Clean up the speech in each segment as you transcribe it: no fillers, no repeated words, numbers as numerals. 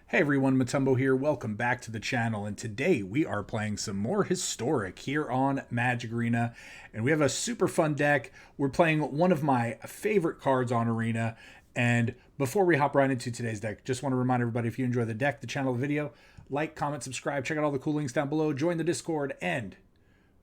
Hey everyone, Motumbo here. Welcome back to the channel, and today we are playing some more Historic here on Magic Arena, and we have a super fun deck. We're playing one of my favorite cards on Arena, and before we hop right into today's deck, just want to remind everybody, if you enjoy the deck, the channel, the video, like, comment, subscribe, check out all the cool links down below, join the Discord, and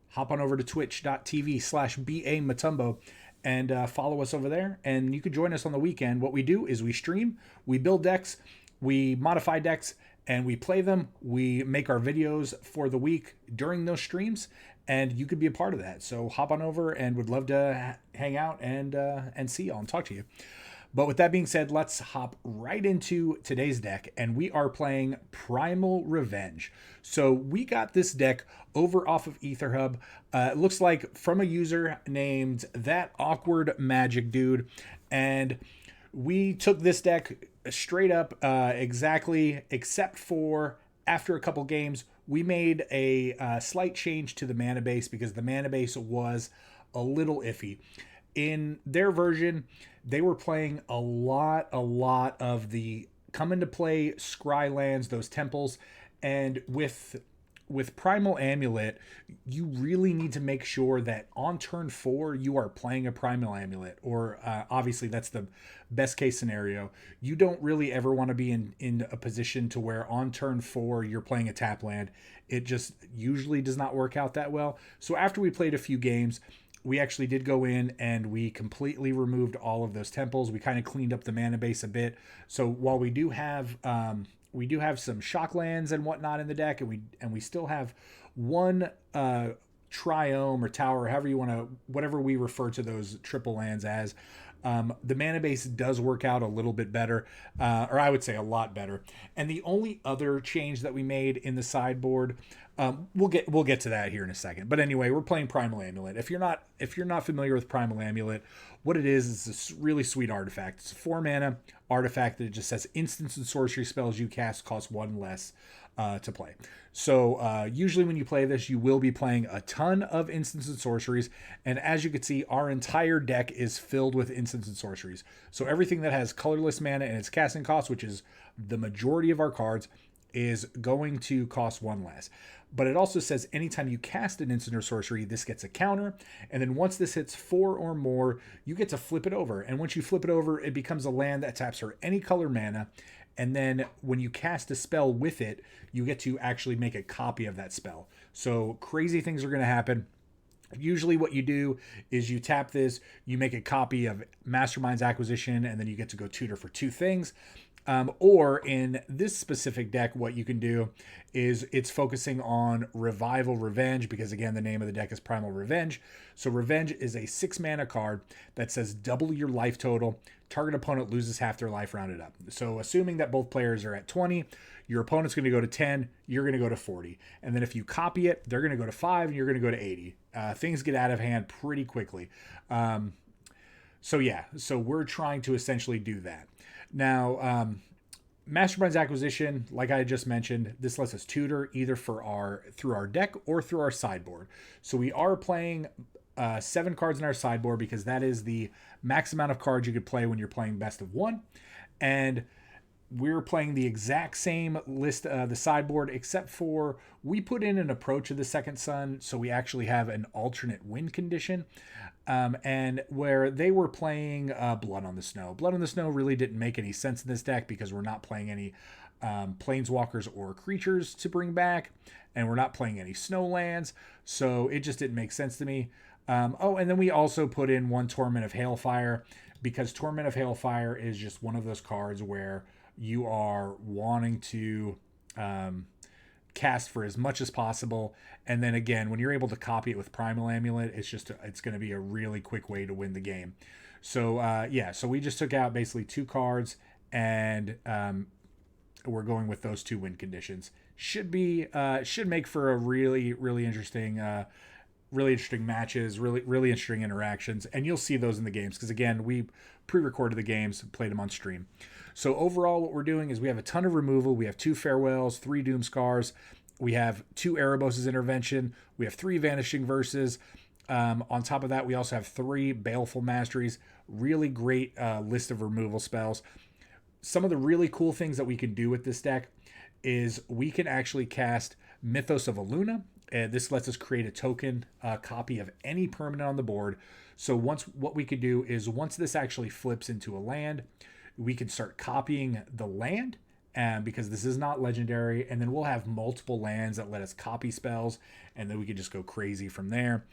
hop on over to twitch.tv/BAMatumbo and follow us over there. And you can join us on the weekend. What we do is we stream, we build decks, we modify decks, and we play them. We make our videos for the week during those streams, and you could be a part of that. So hop on over, and would love to hang out and see y'all and talk to you. But with that being said, let's hop right into today's deck, and we are playing Primal Revenge. So we got this deck over off of Aetherhub. It looks like from a user named Thatawkwardmagicdude, and we took this deck straight up exactly, except for after a couple games, we made a slight change to the mana base because the mana base was a little iffy. In their version, they were playing a lot of the come into play scry lands, those temples, and with Primal Amulet, you really need to make sure that on turn 4 you are playing a Primal Amulet, or obviously that's the best case scenario. You don't really ever want to be in a position to where on turn 4 you're playing a tap land. It just usually does not work out that well. So after we played a few games, we actually did go in and we completely removed all of those temples. We kind of cleaned up the mana base a bit. So while we do have some shock lands and whatnot in the deck, and we still have one triome or tower, however you want to, whatever we refer to those triple lands as. The mana base does work out a little bit better, or I would say a lot better. And the only other change that we made in the sideboard, we'll get to that here in a second. But anyway, we're playing Primal Amulet. If you're not familiar with Primal Amulet, what it is this really sweet artifact. It's a 4 mana artifact that just says instants and sorcery spells you cast cost 1 less to play. So usually when you play this, you will be playing a ton of instants and sorceries, and as you can see, our entire deck is filled with instants and sorceries. So everything that has colorless mana and its casting cost, which is the majority of our cards, is going to cost 1 less. But it also says anytime you cast an instant or sorcery, this gets a counter, and then once this hits 4 or more, you get to flip it over. And once you flip it over, it becomes a land that taps for any color mana, and then when you cast a spell with it, you get to actually make a copy of that spell. So crazy things are going to happen. Usually what you do is you tap this, you make a copy of Mastermind's Acquisition, and then you get to go tutor for 2 things. Or in this specific deck, what you can do is it's focusing on Revival Revenge, because again, the name of the deck is Primal Revenge. So Revenge is a 6 mana card that says double your life total. Target opponent loses half their life rounded up. So assuming that both players are at 20, your opponent's going to go to 10, you're going to go to 40. And then if you copy it, they're going to go to 5 and you're going to go to 80. Things get out of hand pretty quickly. So we're trying to essentially do that. Now, Mastermind's Acquisition, like I just mentioned, this lets us tutor either through our deck or through our sideboard. So we are playing 7 cards in our sideboard because that is the max amount of cards you could play when you're playing best of 1. And we're playing the exact same list of the sideboard, except for we put in an Approach of the Second Sun, so we actually have an alternate win condition. And where they were playing Blood on the Snow. Blood on the Snow really didn't make any sense in this deck because we're not playing any planeswalkers or creatures to bring back, and we're not playing any snow lands, so it just didn't make sense to me. And then we also put in 1 Torment of Hailfire, because Torment of Hailfire is just one of those cards where you are wanting to cast for as much as possible, and then again, when you're able to copy it with Primal Amulet, it's going to be a really quick way to win the game. So so we just took out basically 2 cards, and we're going with those 2 win conditions. Should make for a really interesting matches, really interesting interactions, and you'll see those in the games because again, we pre-recorded the games, played them on stream. So overall, what we're doing is we have a ton of removal. We have 2 Farewells, 3 Doomskars. We have 2 Erebos' Intervention. We have 3 Vanishing Verses. On top of that, we also have 3 Baleful Masteries. Really great list of removal spells. some of the really cool things that we can do with this deck is we can actually cast Mythos of Illuna. This lets us create a token copy of any permanent on the board. So what we could do is once this actually flips into a land, we can start copying the land, because this is not legendary, and then we'll have multiple lands that let us copy spells, and then we can just go crazy from there.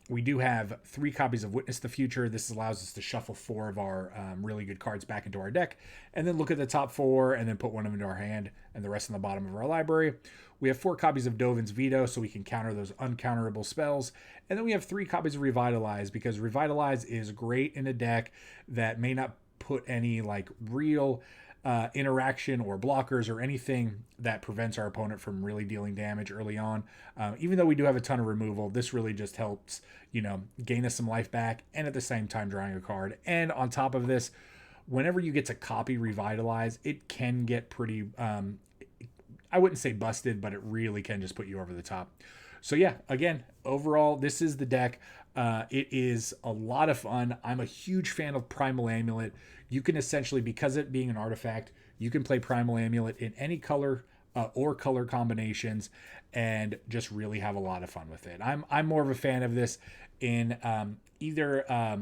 We do have 3 copies of Witness the Future. This allows us to shuffle 4 of our really good cards back into our deck, and then look at the top 4, and then put one of them into our hand, and the rest in the bottom of our library. We have 4 copies of Dovin's Veto, so we can counter those uncounterable spells. And then we have 3 copies of Revitalize, because Revitalize is great in a deck that may not put any like real interaction or blockers or anything that prevents our opponent from really dealing damage early on. Even though we do have a ton of removal, this really just helps, gain us some life back, and at the same time drawing a card. And on top of this, whenever you get to copy Revitalize, it can get pretty, I wouldn't say busted, but it really can just put you over the top. So yeah, again, overall, this is the deck. It is a lot of fun. I'm a huge fan of Primal Amulet. You can essentially, because it being an artifact, you can play Primal Amulet in any color or color combinations and just really have a lot of fun with it. I'm more of a fan of this in either a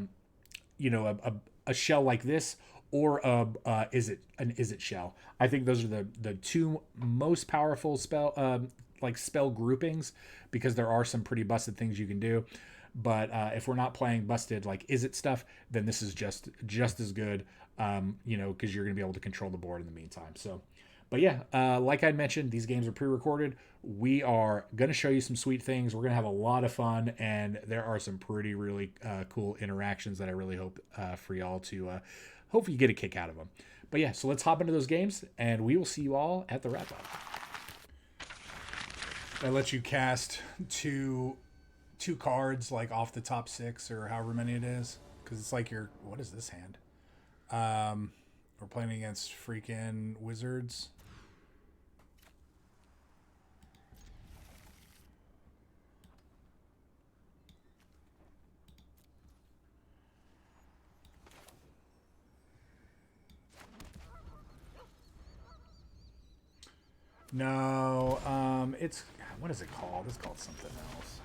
shell like this, or is it shell. I think those are the 2 most powerful spell groupings, because there are some pretty busted things you can do. But if we're not playing busted like is it stuff, then this is just as good, because you're going to be able to control the board in the meantime. So, but yeah, like I mentioned, these games are pre-recorded. We are going to show you some sweet things. We're going to have a lot of fun, and there are some pretty really cool interactions that I really hope for y'all to hopefully get a kick out of them. But yeah, so let's hop into those games, and we will see you all at the wrap-up. That lets you cast two cards like off the top 6 or however many it is, because it's like what is this hand? We're playing against freaking wizards. No, it's, what is it called? It's called something else.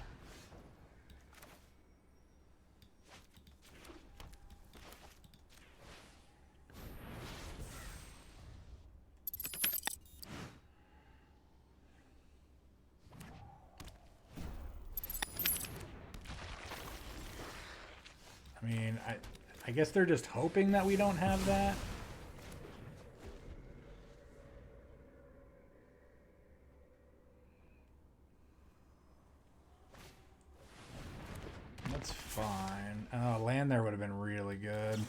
I mean, I guess they're just hoping that we don't have that. That's fine. Oh, land there would have been really good.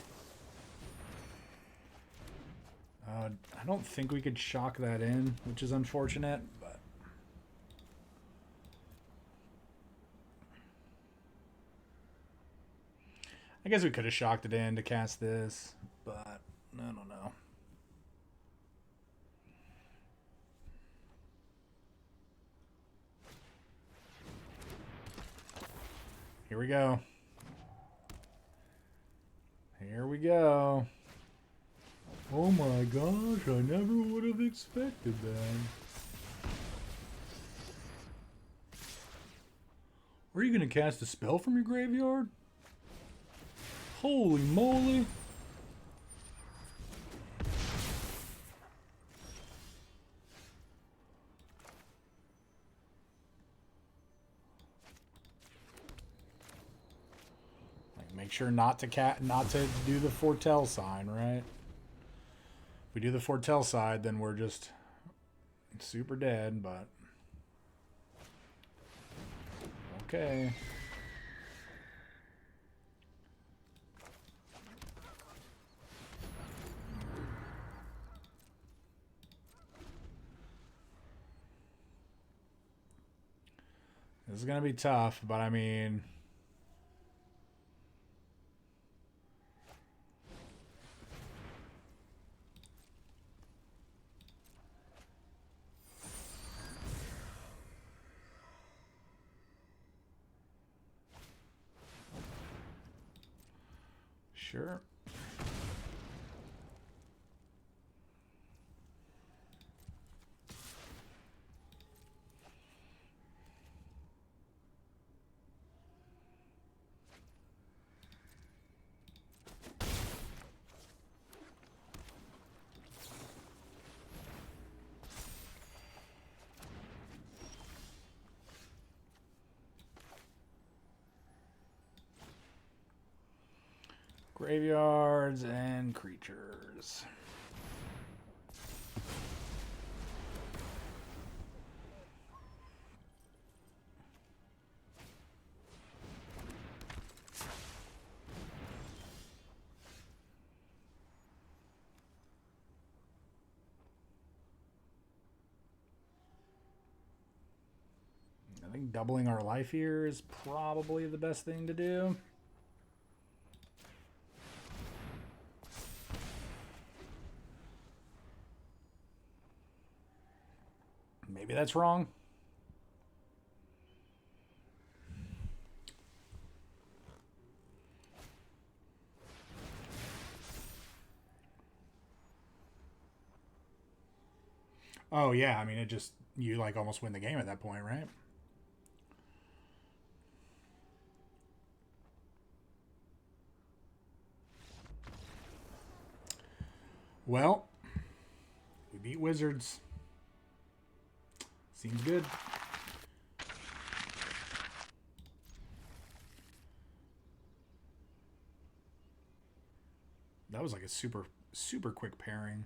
I don't think we could shock that in, which is unfortunate, but I guess we could have shocked it in to cast this, but I don't know. Here we go. Here we go. Oh my gosh, I never would have expected that. Are you going to cast a spell from your graveyard? Holy moly. Make sure not to do the foretell sign, right? If we do the foretell side, then we're just super dead, but okay. This is gonna be tough, but I mean, sure. Graveyards and creatures. I think doubling our life here is probably the best thing to do. Maybe that's wrong. Oh yeah, I mean it just, you like almost win the game at that point, right? Well, we beat Wizards. Seems good. That was like a super quick pairing.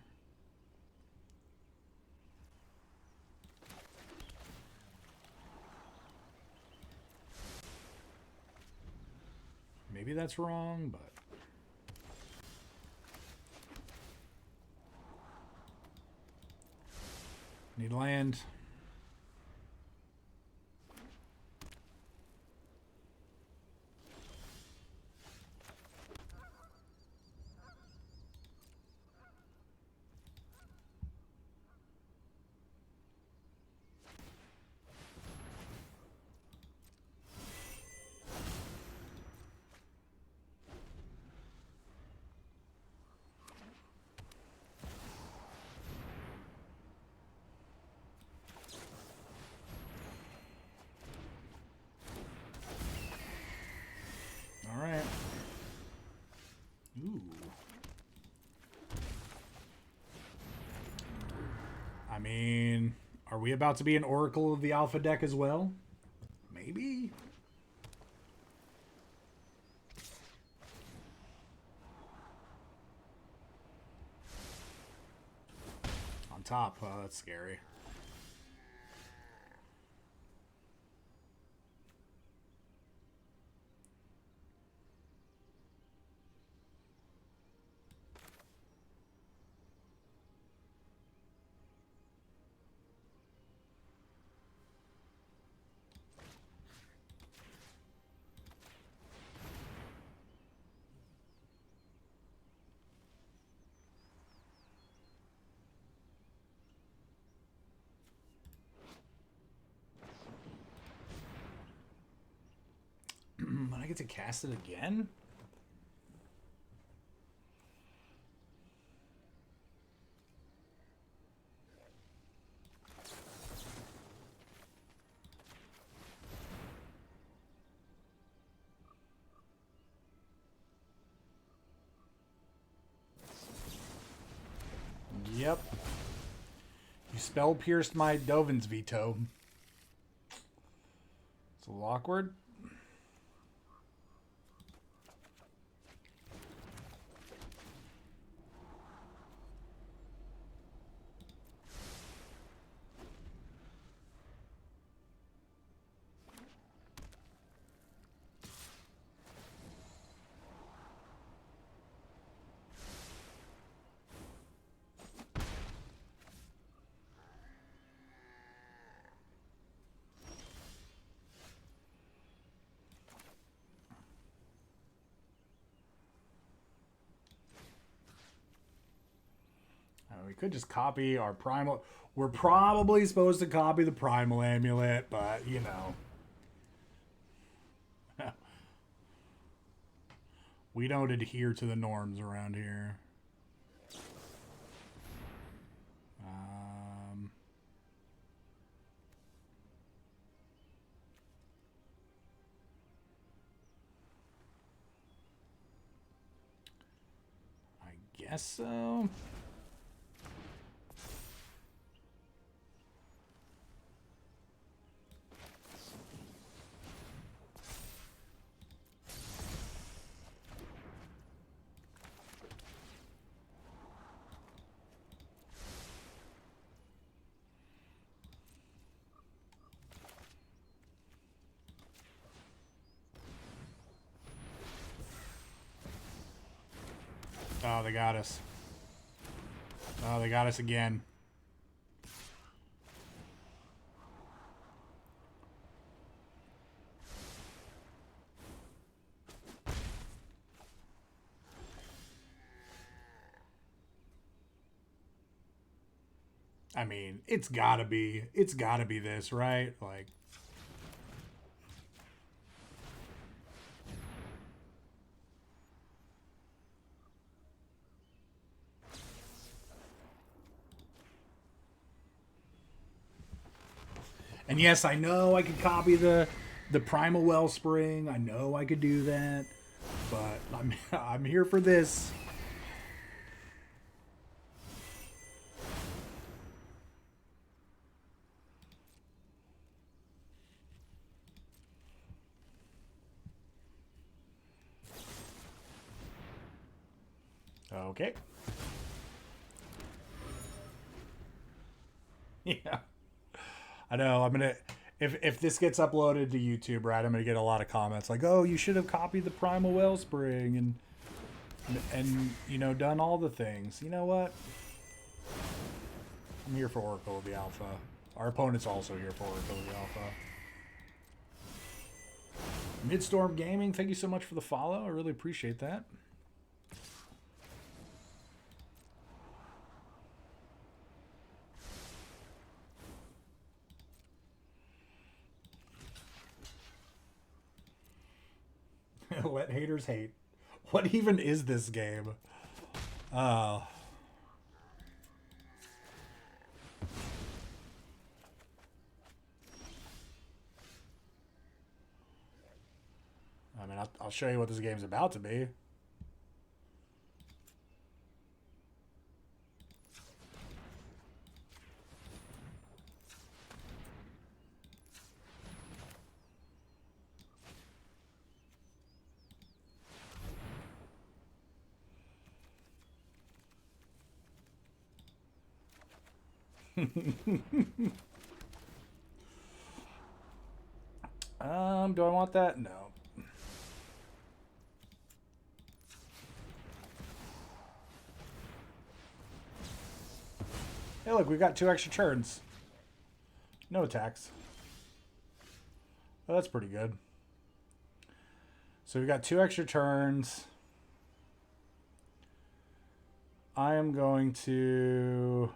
Maybe that's wrong, but need land. All right. Ooh. I mean, are we about to be an Oracle of the Alpha deck as well? Maybe. On top, that's scary. When I get to cast it again? Yep. You spell pierced my Dovin's Veto. It's a little awkward. We could just copy our Primal. We're probably supposed to copy the Primal Amulet, but, you know. We don't adhere to the norms around here. I guess so. Oh, they got us. Oh, they got us again. I mean, it's gotta be this, right? Like, and yes, I know I could copy the Primal Wellspring. I know I could do that, but I'm here for this. Okay. Yeah. I know. I'm gonna if this gets uploaded to YouTube, right? I'm gonna get a lot of comments like, "Oh, you should have copied the Primal Wellspring and you know done all the things." You know what? I'm here for Oracle of the Alpha. Our opponent's also here for Oracle of the Alpha. Midstorm Gaming, thank you so much for the follow. I really appreciate that. Let haters hate. What even is this game? I mean, I'll show you what this game's about to be. Do I want that? No. Hey, look, we got 2 extra turns. No attacks. Oh, that's pretty good. So we got 2 extra turns. I am going to...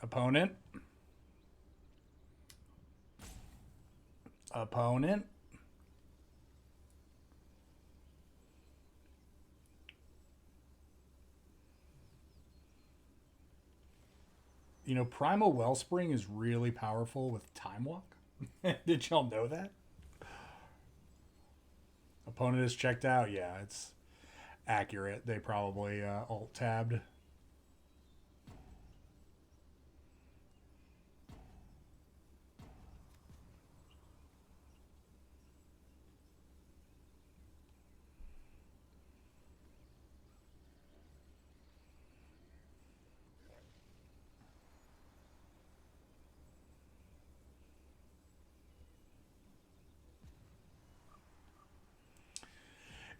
Opponent. Opponent. You know, Primal Wellspring is really powerful with Time Walk. Did y'all know that? Opponent is checked out. Yeah, it's accurate. They probably alt-tabbed.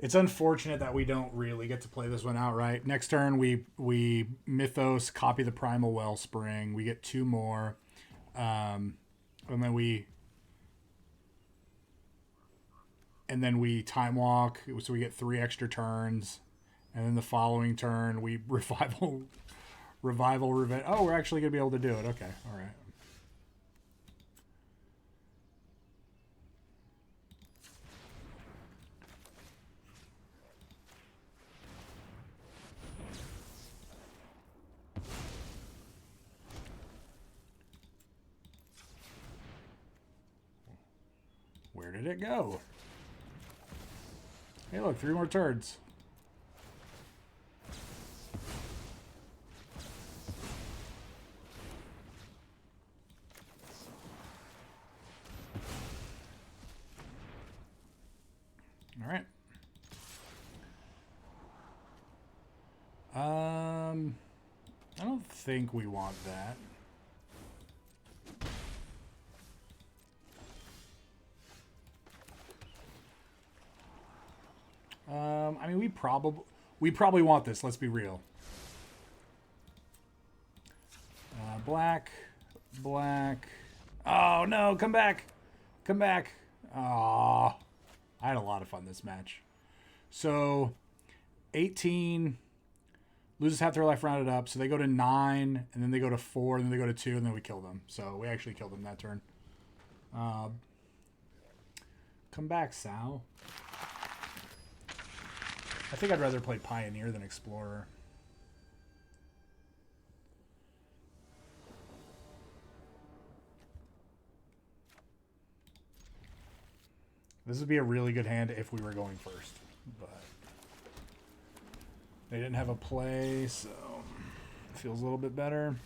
It's unfortunate that we don't really get to play this one outright. Next turn, we Mythos, copy the Primal Wellspring. We get 2 more. And then we Time Walk, so we get 3 extra turns. And then the following turn, we Revival, Revenge. Oh, we're actually going to be able to do it. Okay, all right. Where did it go? Hey, look, 3 more turns. All right. I don't think we want that. I mean, we probably want this. Let's be real. Black. Oh no! Come back! Come back! Aw. I had a lot of fun this match. So, 18 loses half their life rounded up. So they go to 9, and then they go to 4, and then they go to 2, and then we kill them. So we actually killed them that turn. Come back, Sal. I think I'd rather play Pioneer than Explorer. This would be a really good hand if we were going first, but they didn't have a play, so it feels a little bit better.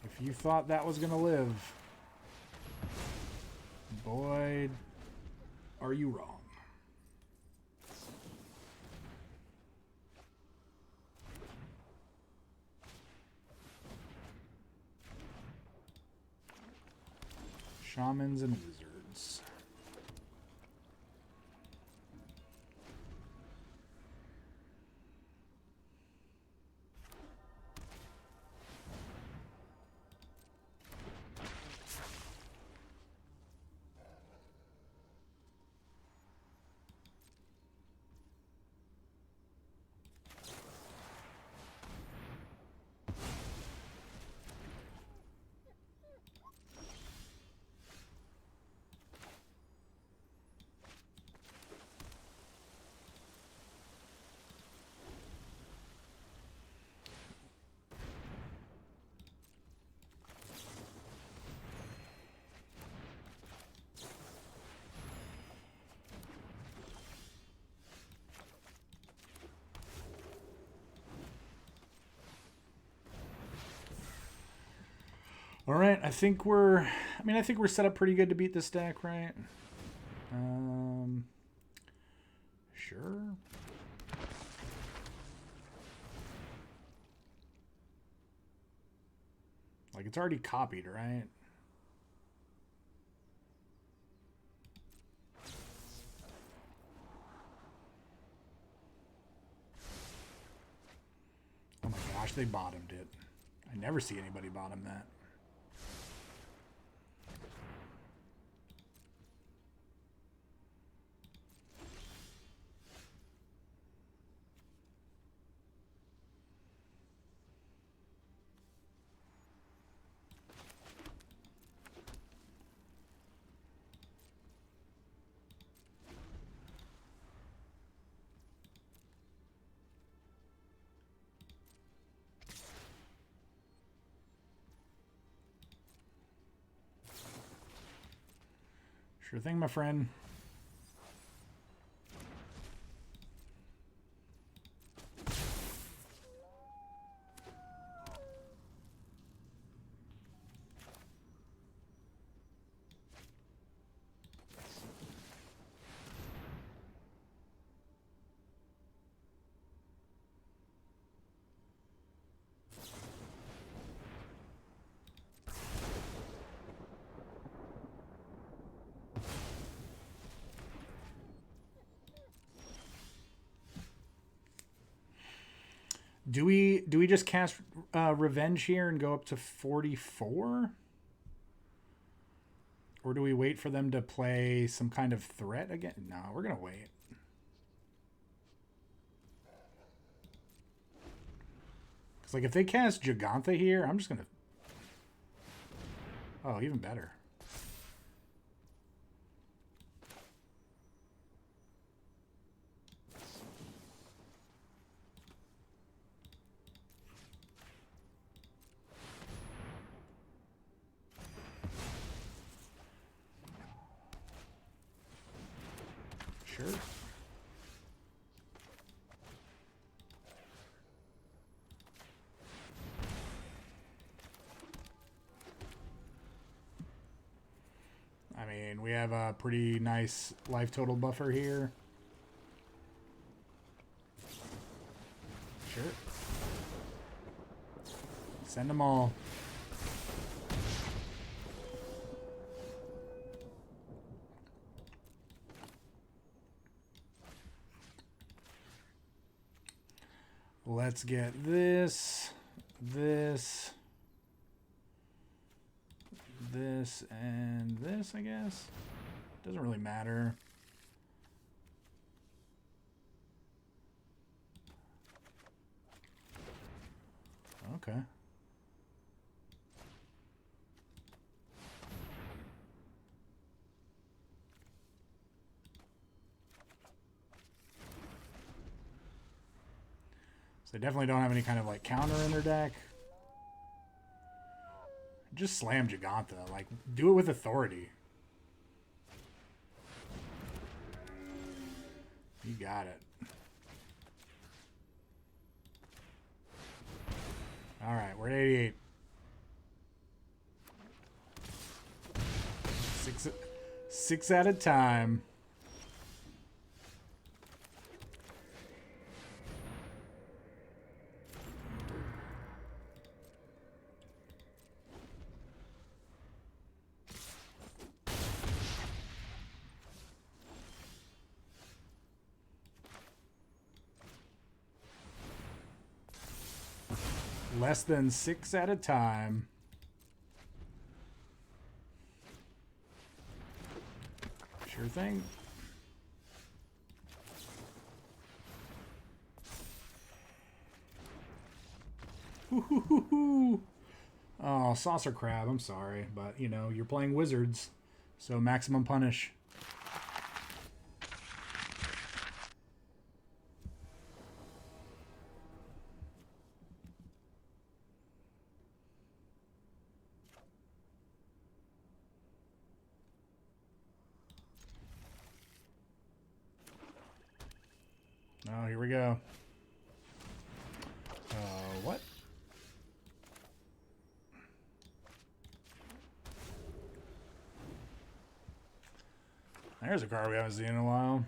If you thought that was going to live, boy, are you wrong. Shamans and Wizards. All right, I think we're set up pretty good to beat this deck, right? Sure. Like, it's already copied, right? Oh my gosh, they bottomed it. I never see anybody bottom that. Sure thing, my friend. Do we just cast Revenge here and go up to 44? Or do we wait for them to play some kind of threat again? No, we're going to wait. Because, like, if they cast Giganta here, I'm just going to... Oh, even better. Sure. I mean, we have a pretty nice life total buffer here. Sure. Send them all. Let's get this, this, and this, I guess. Doesn't really matter. Okay. They definitely don't have any kind of like counter in their deck. Just slam Giganta. Like, do it with authority. You got it. Alright, we're at 88. Six at a time. Less than 6 at a time. Sure thing. Oh, Saucer Crab, I'm sorry. But, you know, you're playing Wizards. So maximum punish. Oh, here we go. What? There's a card we haven't seen in a while.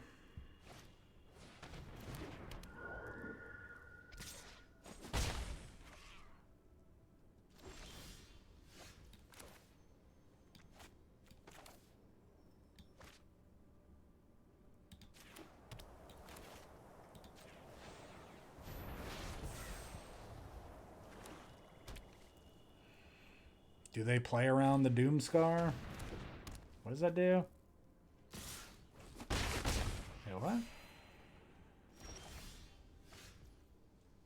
Do they play around the Doomskar? What does that do? Hey, what?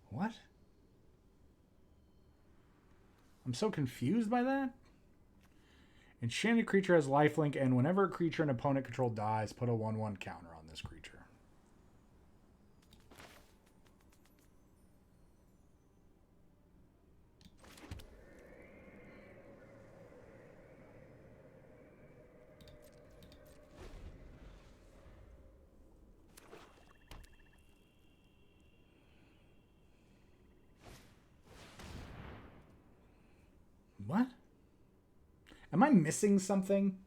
What? I'm so confused by that. Enchanted creature has lifelink, and whenever a creature an opponent controlled dies, put a 1/1 counter on this creature. What? Am I missing something?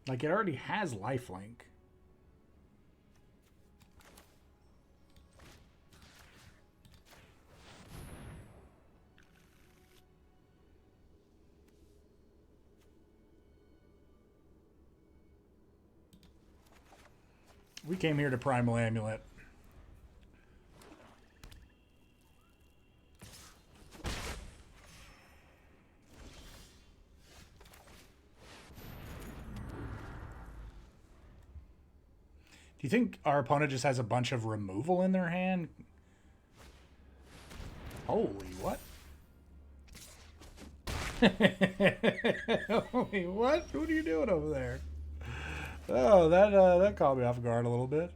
Like, it already has lifelink. We came here to Primal Amulet. Do you think our opponent just has a bunch of removal in their hand? Holy what? Holy what? What are you doing over there? Oh, that caught me off guard a little bit.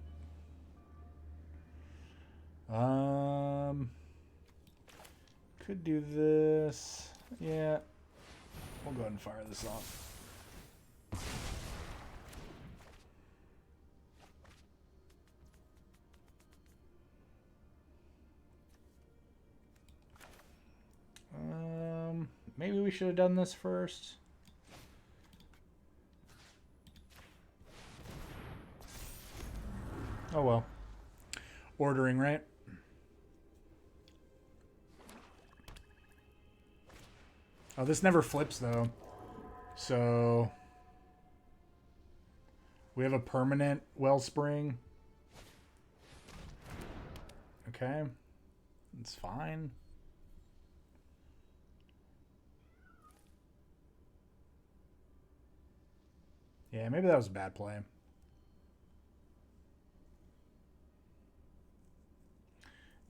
Could do this. Yeah. We'll go ahead and fire this off. Maybe we should have done this first. Oh well. Ordering, right? Oh, this never flips though. So we have a permanent wellspring. Okay. It's fine. Yeah, maybe that was a bad play.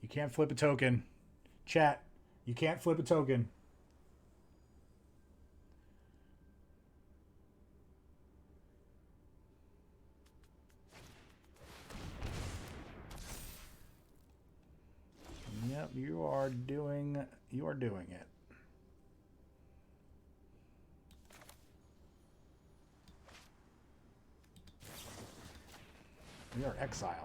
You can't flip a token. Chat, you can't flip a token. Yep, you are doing it. We are exiling.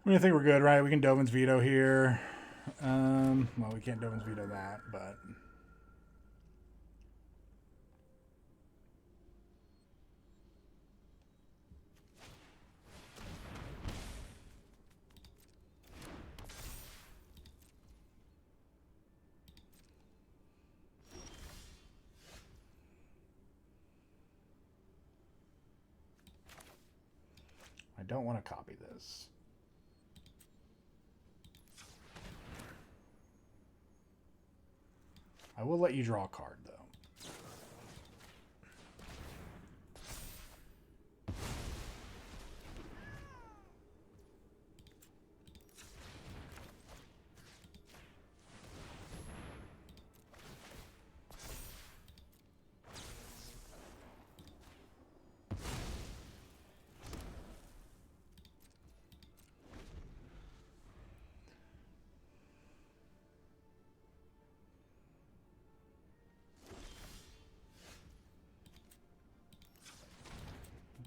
I think we're good, right? We can Dovin's Veto here. Well, we can't Dovin's Veto that, but... I don't want to copy this. I will let you draw a card, though.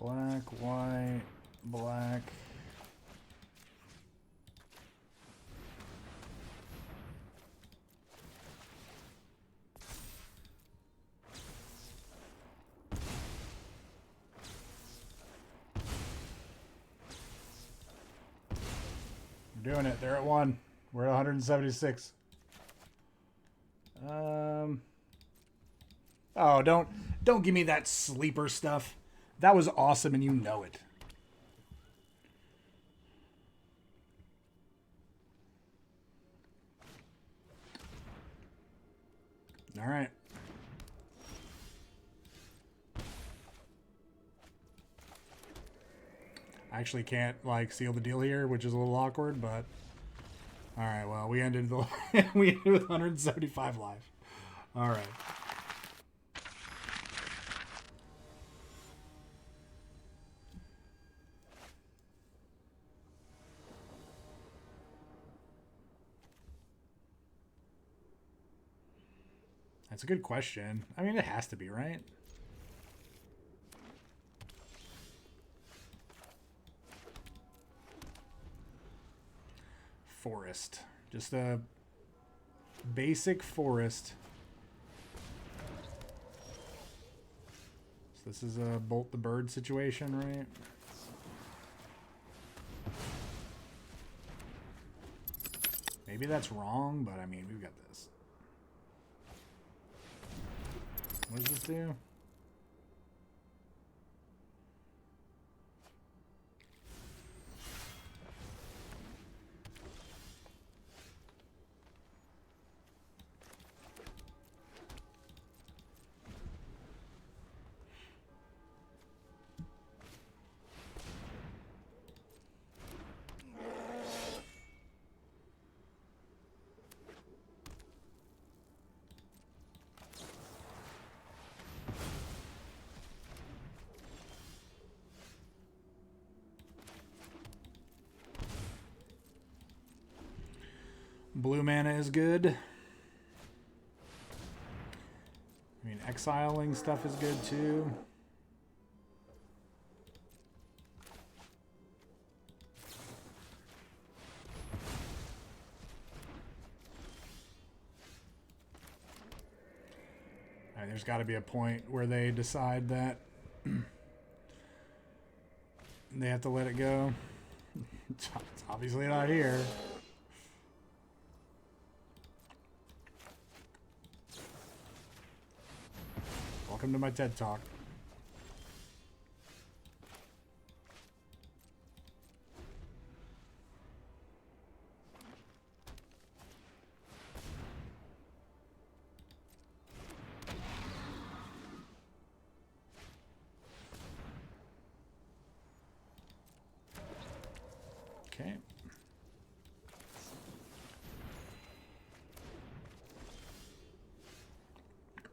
Black, white, black. We're doing it. They're at 1. We're at 176. Oh, don't give me that sleeper stuff. That was awesome, and you know it. All right. I actually can't, like, seal the deal here, which is a little awkward, but All right, well, we ended we ended with 175 life. All right. That's a good question. I mean, it has to be, right? Forest. Just a basic forest. So this is a bolt the bird situation, right? Maybe that's wrong, but I mean, we've got this. What does this do? Blue mana is good. I mean, exiling stuff is good too. All right, there's got to be a point where they decide that they have to let it go. It's obviously not here. Welcome to my TED Talk. Okay.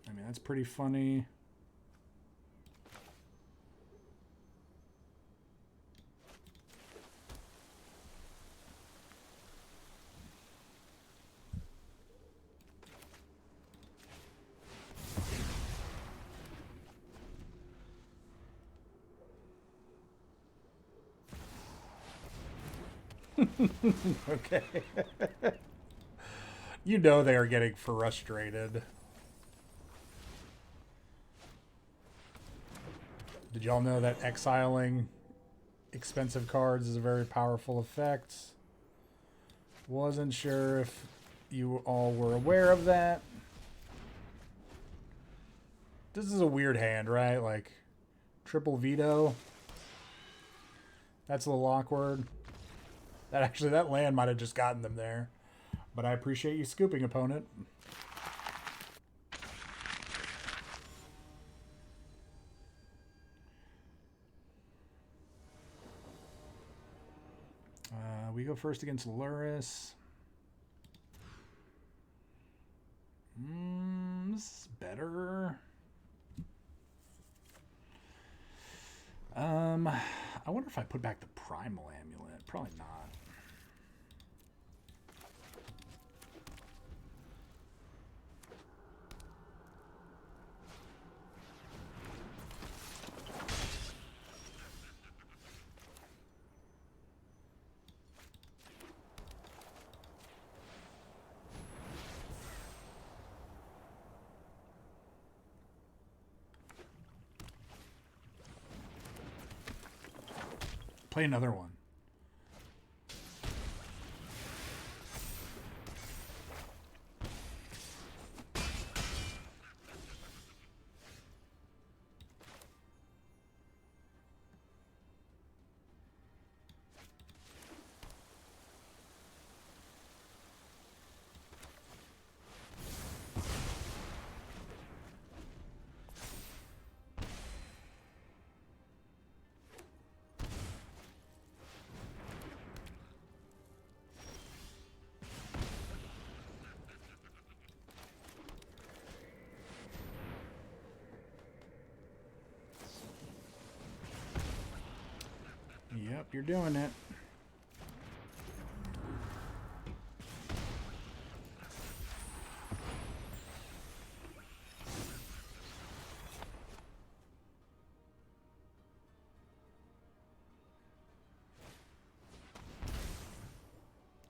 I mean, that's pretty funny. Okay. You know they are getting frustrated. Did y'all know that exiling expensive cards is a very powerful effect? Wasn't sure if you all were aware of that. This is a weird hand, right? Like, triple veto. That's a little awkward. That land might have just gotten them there. But I appreciate you scooping, opponent. We go first against Luris. This is better. I wonder if I put back the Primal Amulet. Probably not. Play another one. Yep, you're doing it.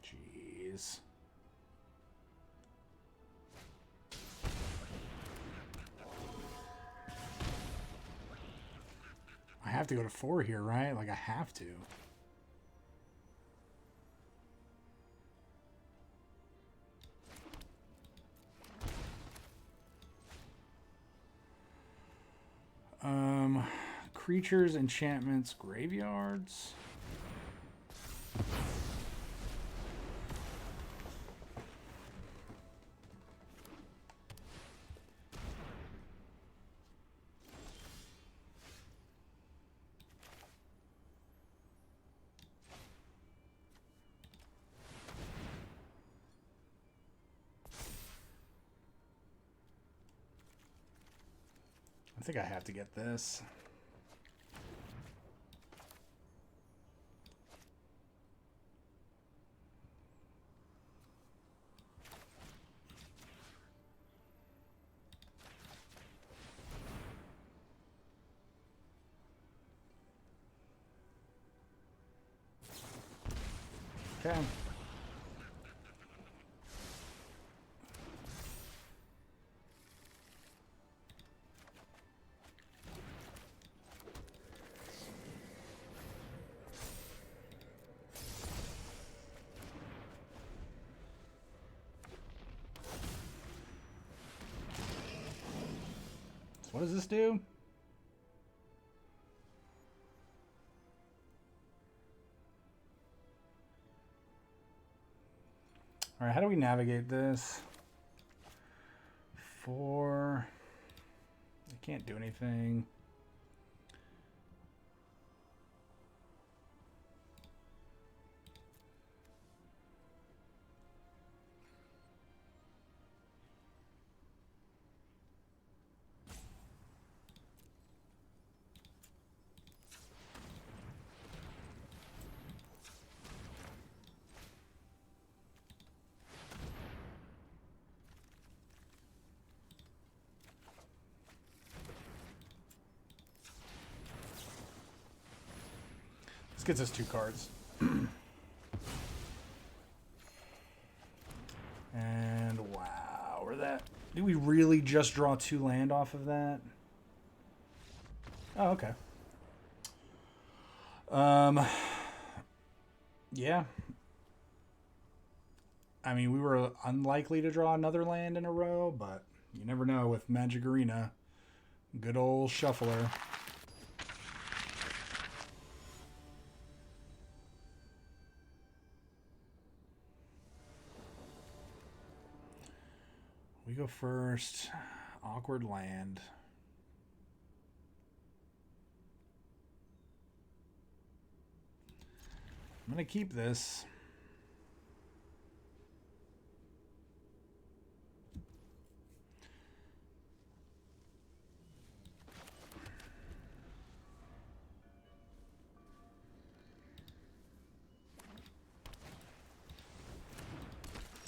Jeez. I have to go to 4 here, right? Like, I have to. Creatures, enchantments, graveyards. I think I have to get this. Okay. So what does this do? All right, how do we navigate this? 4. I can't do anything. This gets us 2 cards. And wow, we're that. Did we really just draw 2 land off of that? Oh, okay. Yeah. I mean, we were unlikely to draw another land in a row, but you never know with Magic Arena. Good old shuffler. We go first. Awkward land. I'm going to keep this.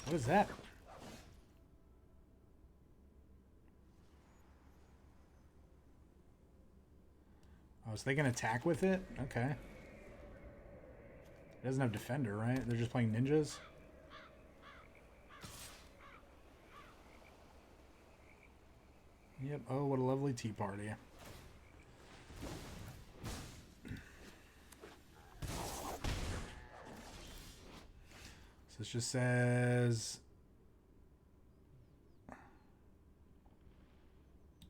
What is that? Oh, so they can attack with it? Okay. It doesn't have defender, right? They're just playing ninjas? Yep. Oh, what a lovely tea party. So this just says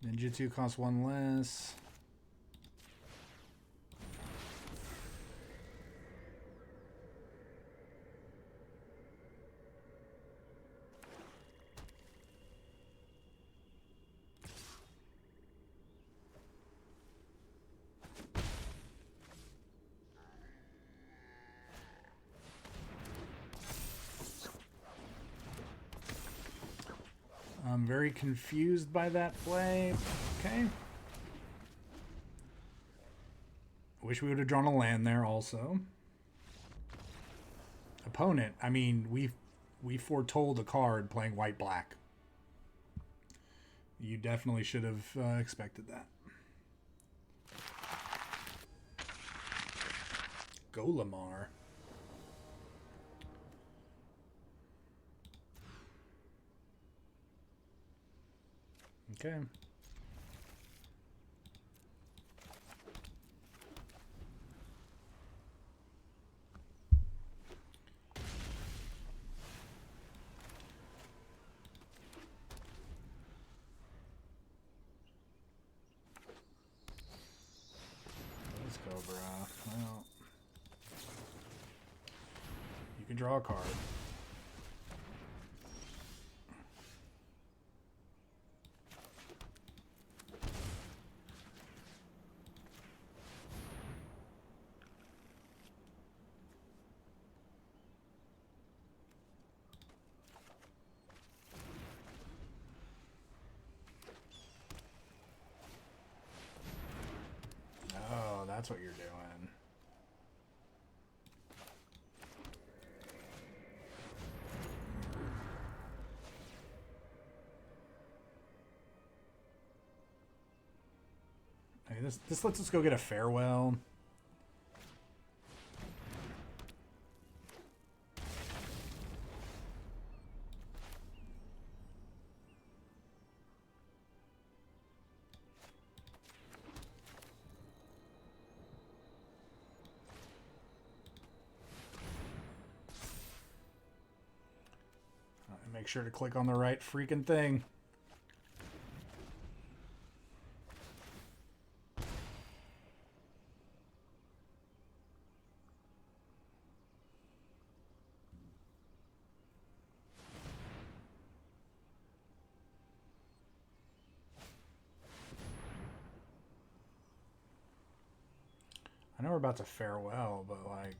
Ninjutsu costs 1 less. I'm very confused by that play. Okay. Wish we would have drawn a land there also. Opponent. I mean, we foretold a card playing white-black. You definitely should have expected that. Golemar. Okay. Let's go, bro. Well, you can draw a card. That's what you're doing. Okay, this lets us go get a farewell. Make sure to click on the right freaking thing. I know we're about to farewell, but like...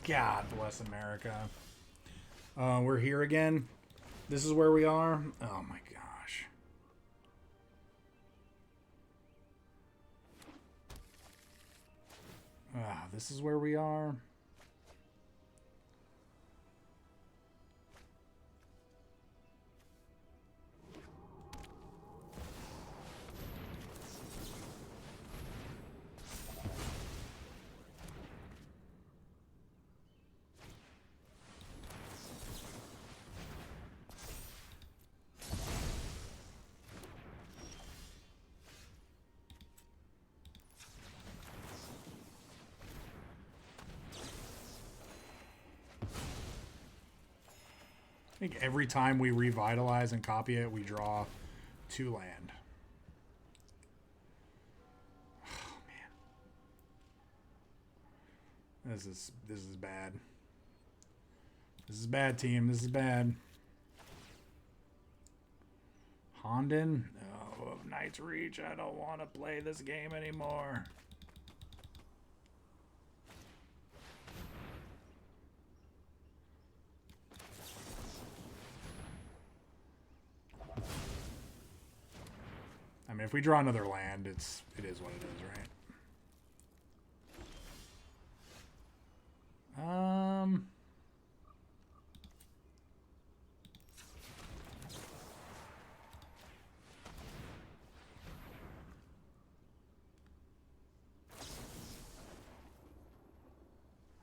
God bless America. We're here again. This is where we are. Oh my gosh. This is where we are. I think every time we revitalize and copy it, we draw 2 land. Oh man. This is bad. This is bad, team. This is bad. Hondon? Oh, of Knight's Reach. I don't want to play this game anymore. I mean, if we draw another land, it is what it is, right?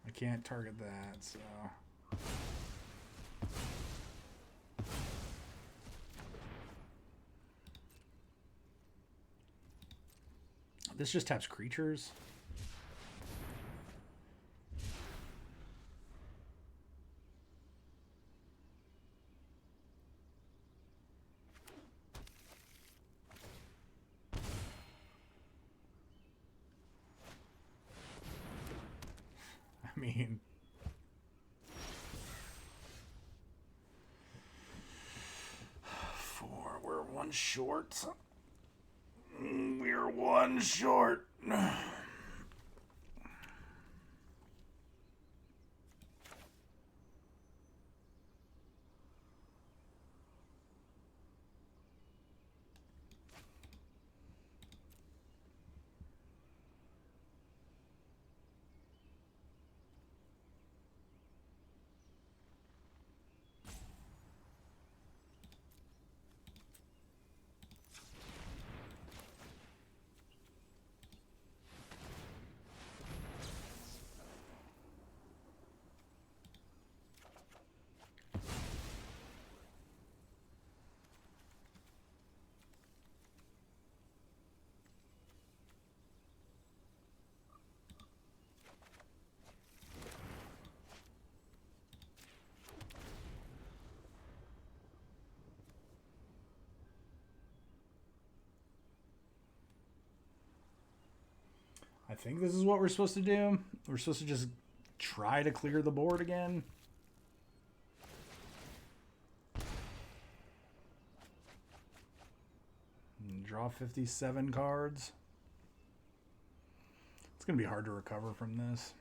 I can't target that, so... This just taps creatures. mean. Four. We're one short. We're one short. I think this is what we're supposed to do. We're supposed to just try to clear the board again. And draw 57 cards. It's going to be hard to recover from this.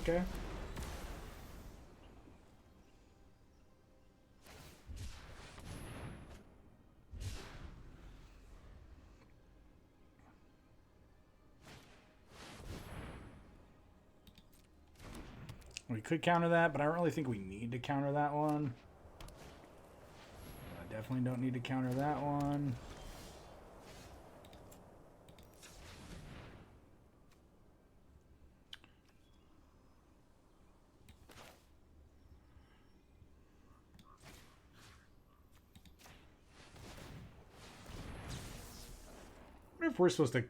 Okay. We could counter that, but I don't really think we need to counter that one. I definitely don't need to counter that one. What if we're supposed to...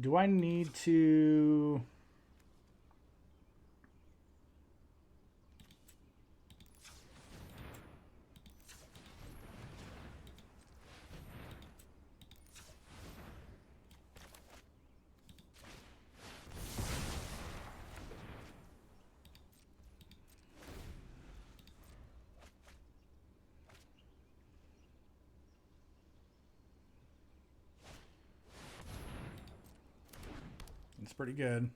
Do I need to... It's pretty good.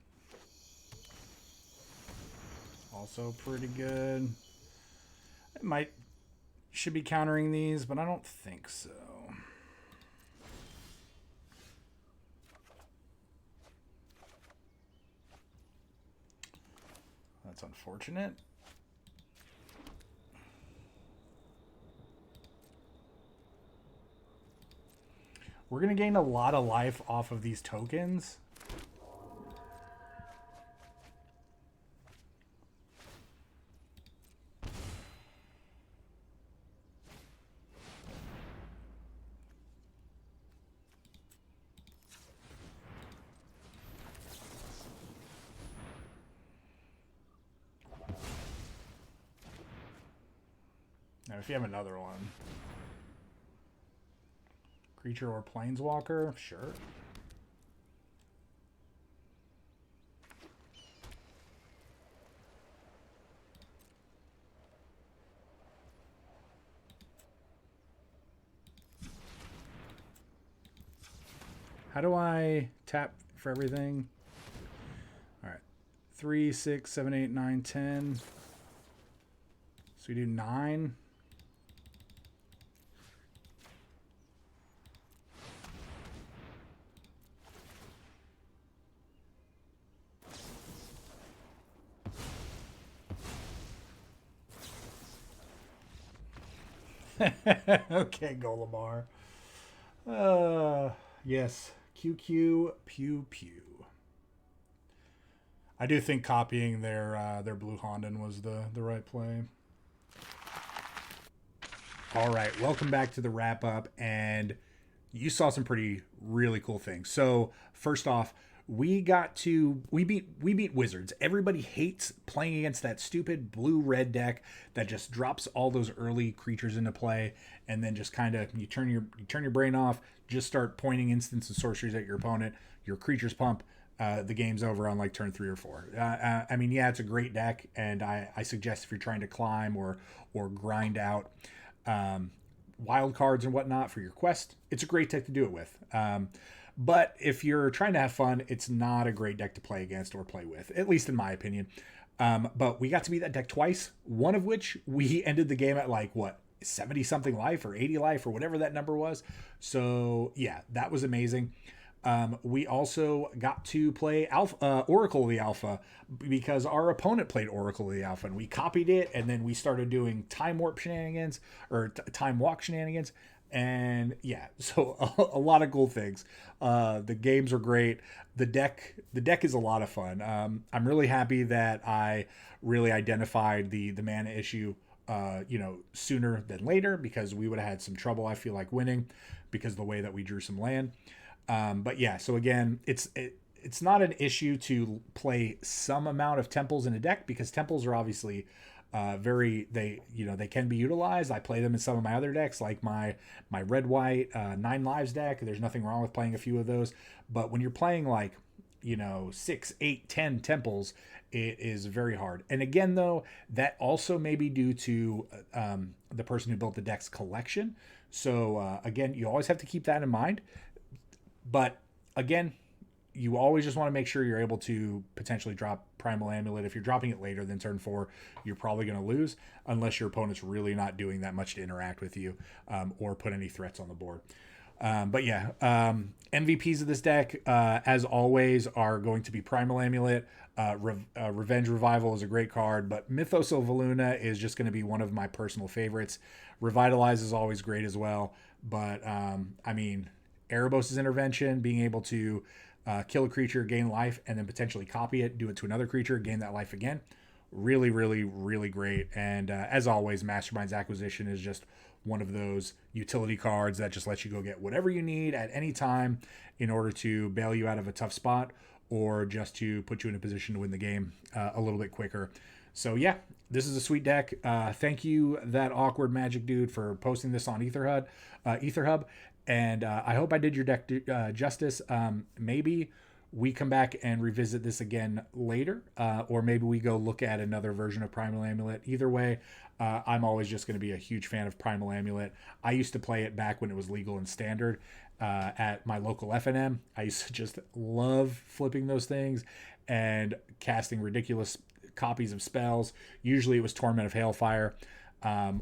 Also pretty good. It should be countering these, but I don't think so. That's unfortunate. We're going to gain a lot of life off of these tokens. Now, if you have another one. Creature or planeswalker? Sure. How do I tap for everything? All right. 3, 6, 7, 8, 9, 10. So we do 9. Okay, Golemar. Yes. QQ Pew Pew. I do think copying their Blue Honden was the right play. All right, welcome back to the wrap up, and you saw some really cool things. So first off, we beat Wizards. Everybody hates playing against that stupid blue-red deck that just drops all those early creatures into play, and then just kind of you turn your brain off, just start pointing instants and sorceries at your opponent. Your creatures pump. The game's over on like turn 3 or 4. I mean, yeah, it's a great deck, and I suggest if you're trying to climb or grind out wild cards and whatnot for your quest, it's a great deck to do it with. But if you're trying to have fun, it's not a great deck to play against or play with, at least in my opinion. But we got to beat that deck twice, one of which we ended the game at like, what, 70 something life or 80 life or whatever that number was. So yeah, that was amazing. We also got to play Oracle of the Alpha because our opponent played Oracle of the Alpha, and we copied it, and then we started doing time warp shenanigans or time walk shenanigans. And yeah, so a lot of cool things. The games are great. The deck is a lot of fun. I'm really happy that I really identified the mana issue sooner than later, because we would have had some trouble, I feel like, winning because of the way that we drew some land. But yeah, so again, it's not an issue to play some amount of temples in a deck, because temples are obviously they can be utilized. I play them in some of my other decks, like my red white 9 lives deck. There's nothing wrong with playing a few of those, but when you're playing like 6, 8, 10 temples, it is very hard. And again, though, that also may be due to the person who built the deck's collection. So again, you always have to keep that in mind. But again, you always just want to make sure you're able to potentially drop Primal Amulet. If you're dropping it later than turn 4, you're probably going to lose, unless your opponent's really not doing that much to interact with you or put any threats on the board. But yeah, MVPs of this deck, as always, are going to be Primal Amulet. Revenge Revival is a great card, but Mythos of Illuna is just going to be one of my personal favorites. Revitalize is always great as well, but I mean, Erebos' Intervention, being able to kill a creature, gain life, and then potentially copy it, do it to another creature, gain that life again. Really, really, really great. And as always, Mastermind's Acquisition is just one of those utility cards that just lets you go get whatever you need at any time in order to bail you out of a tough spot, or just to put you in a position to win the game a little bit quicker. So yeah, this is a sweet deck. Thank you, Thatawkwardmagicdude, for posting this on Aetherhub. And I hope I did your deck justice. Maybe we come back and revisit this again later, or maybe we go look at another version of Primal Amulet. Either way, I'm always just going to be a huge fan of Primal Amulet. I used to play it back when it was legal and standard at my local FNM. I used to just love flipping those things and casting ridiculous copies of spells. Usually it was Torment of Hailfire,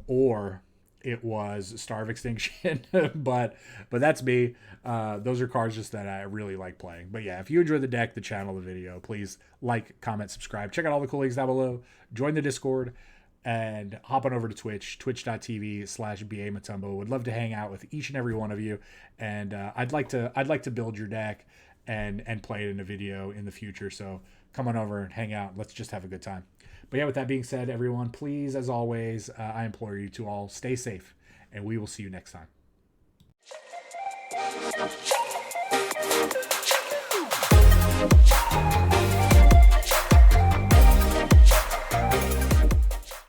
or it was Starve Extinction, but that's me. Those are cards just that I really like playing. But yeah, if you enjoy the deck, the channel, the video, please like, comment, subscribe. Check out all the cool links down below. Join the Discord and hop on over to Twitch, twitch.tv/BA Motumbo. Would love to hang out with each and every one of you. And I'd like to build your deck and play it in a video in the future. So come on over and hang out. Let's just have a good time. But yeah, with that being said, everyone, please, as always, I implore you to all stay safe, and we will see you next time.